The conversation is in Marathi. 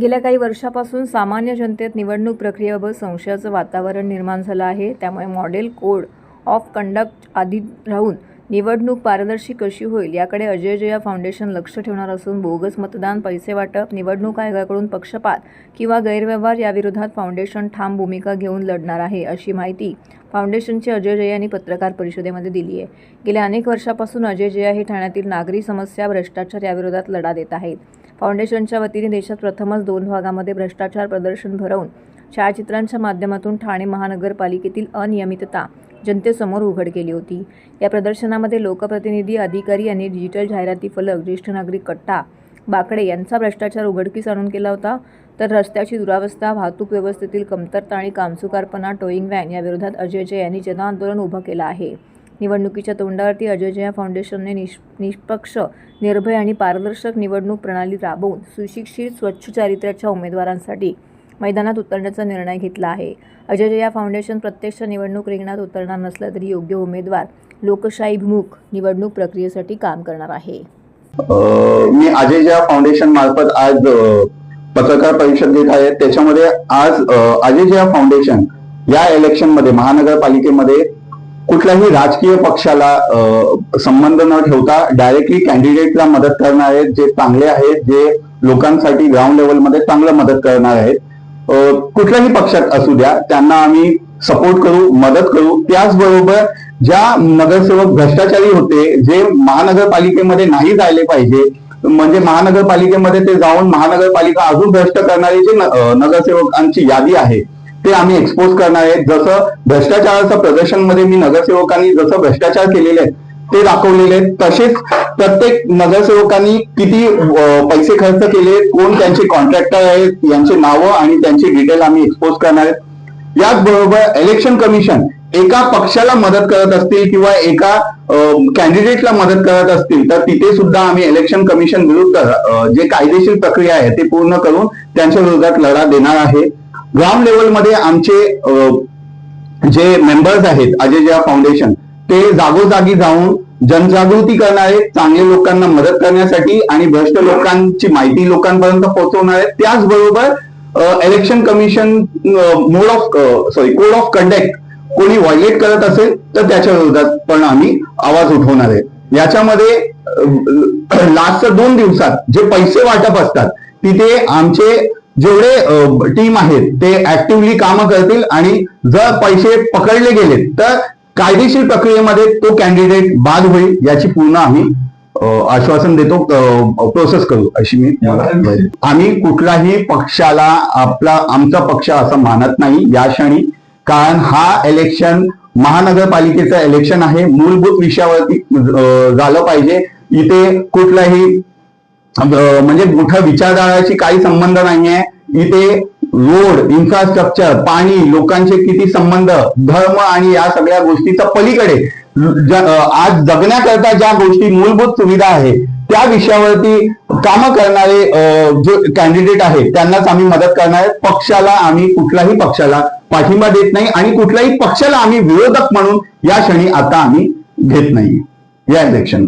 गेल्या काही वर्षापासून सामान्य जनतेत निवडणूक प्रक्रियेबाबत संशयाचं वातावरण निर्माण झालं आहे. त्यामुळे मॉडेल कोड ऑफ कंडक्ट आधी राहून निवडणूक पारदर्शी कशी होईल याकडे अजय जया फाउंडेशन लक्ष ठेवणार असून बोगस मतदान, पैसे वाटप, निवडणूक आयोगाकडून पक्षपात किंवा गैरव्यवहार याविरोधात फाउंडेशन ठाम भूमिका घेऊन लढणार आहे, अशी माहिती फाउंडेशनचे अजय जया यांनी पत्रकार परिषदेमध्ये दिली आहे. गेल्या अनेक वर्षापासून अजय जया हे ठाण्यातील नागरी समस्या, भ्रष्टाचार याविरोधात लढा देत आहेत. फाउंडेशनच्या वतीने देशात प्रथमच 2 भागामध्ये भ्रष्टाचार प्रदर्शन भरवून छायाचित्रांच्या माध्यमातून ठाणे महानगरपालिकेतील अनियमितता जनतेसमोर उघड केली होती. या प्रदर्शनामध्ये लोकप्रतिनिधी, अधिकारी यांनी डिजिटल जाहिराती फलक, ज्येष्ठ नागरिक कट्टा बाकडे यांचा भ्रष्टाचार उघडकीस आणून केला होता. तर रस्त्याची दुरावस्था, वाहतूक व्यवस्थेतील कमतरता आणि कामचुकारपणा, टोईंग व्हॅन याविरोधात अजय जया यांनी जनआंदोलन उभं केलं आहे. निवडणुकीच्या तोंडावरती अजय जया फाउंडेशनने निष्पक्ष, निर्भय आणि पारदर्शक निवडणूक प्रणाली राबवून सुशिक्षित, स्वच्छ चारित्र्याच्या उमेदवारांसाठी मैदानात उतरण्याचा निर्णय घेतला आहे. अजय जया फाउंडेशन प्रत्यक्ष निवडणूक रिंगणात उतरणार नसलं तरी योग्य उमेदवार, लोकशाहीभिमुख निवडणूक प्रक्रियेसाठी काम करणार आहे. मी अजय जया फाउंडेशन मार्फत आज पत्रकार परिषद देत आहे. त्याच्यामध्ये आज अजय जया फाउंडेशन या इलेक्शन मध्ये महानगरपालिकेमध्ये कुठल्याही राजकीय पक्षाला संबंध न ठेवता डायरेक्टली कॅन्डिडेटला मदत करणार आहेत, जे चांगले आहेत, जे लोकांसाठी ग्राउंड लेवलमध्ये चांगलं मदत करणार आहेत. कुठल्याही पक्षात असू द्या, त्यांना आम्ही सपोर्ट करू, मदत करू. त्याचबरोबर ज्या नगरसेवक भ्रष्टाचारी होते, जे महानगरपालिकेमध्ये नाही जायले पाहिजे, म्हणजे महानगरपालिकेमध्ये ते जाऊन महानगरपालिका अजून भ्रष्ट करणारे जे नगरसेवकांची यादी आहे ते आम्ही एक्सपोज करणार आहेत. जसं भ्रष्टाचाराचं प्रदर्शन मध्ये मी नगरसेवकांनी जसं भ्रष्टाचार केलेले आहेत ते दाखवलेले आहेत, तसेच प्रत्येक नगरसेवकांनी किती पैसे खर्च केले, कोण त्यांचे कॉन्ट्रॅक्टर आहेत, यांचे नावं आणि त्यांची डिटेल आम्ही एक्सपोज करणार आहेत. याचबरोबर इलेक्शन कमिशन एका पक्षाला मदत करत असतील किंवा एका कॅन्डिडेटला मदत करत असतील तर तिथे सुद्धा आम्ही इलेक्शन कमिशन विरुद्ध जे कायदेशीर प्रक्रिया आहे ते पूर्ण करून त्यांच्या विरोधात लढा देणार आहे. ग्राउंड लेवलमध्ये आमचे जे मेंबर्स आहेत अजय जया फाउंडेशन, ते जागोजागी जाऊन जनजागृती करणार आहेत, चांगल्या लोकांना मदत करण्यासाठी आणि भ्रष्ट लोकांची माहिती लोकांपर्यंत पोहोचवणार आहेत. त्याचबरोबर election commission code of conduct कोणी व्हायलेट करत असेल तर त्याच्या विरोधात पण आम्ही आवाज उठवणार आहे. याच्यामध्ये लास्टच्या 2 दिवसात जे पैसे वाटप असतात तिथे आमचे जेवढे टीम आहेत ते ऍक्टिव्हली कामं करतील आणि जर पैसे पकडले गेले तर कायदेशीर प्रक्रियेमध्ये तो कॅन्डिडेट बाद होईल याची पूर्ण आम्ही आश्वासन देतो, प्रोसेस करू अशी मी. आम्ही कुठल्याही पक्षाला आमचा पक्ष असं मानत नाही या क्षणी, कारण हा इलेक्शन महानगरपालिकेचं इलेक्शन आहे. मूलभूत विषयावरती झालं पाहिजे. इथे कुठलाही म्हणजे मोठ्या विचारधाराची काही संबंध नाहीये. इथे रोड, इन्फ्रास्ट्रक्चर, पाणी, लोकांचे किती संबंध, धर्म आणि या सगळ्या गोष्टीच्या पलीकडे आज जगण्याकरता ज्या गोष्टी मूलभूत सुविधा आहे त्या विषयावरती कामं करणारे जे कॅन्डिडेट आहेत त्यांनाच आम्ही मदत करणार आहे. पक्षाला आम्ही कुठल्याही पक्षाला पाठिंबा देत नाही आणि कुठल्याही पक्षाला आम्ही विरोधक म्हणून या क्षणी आता आम्ही घेत नाही या इलेक्शन.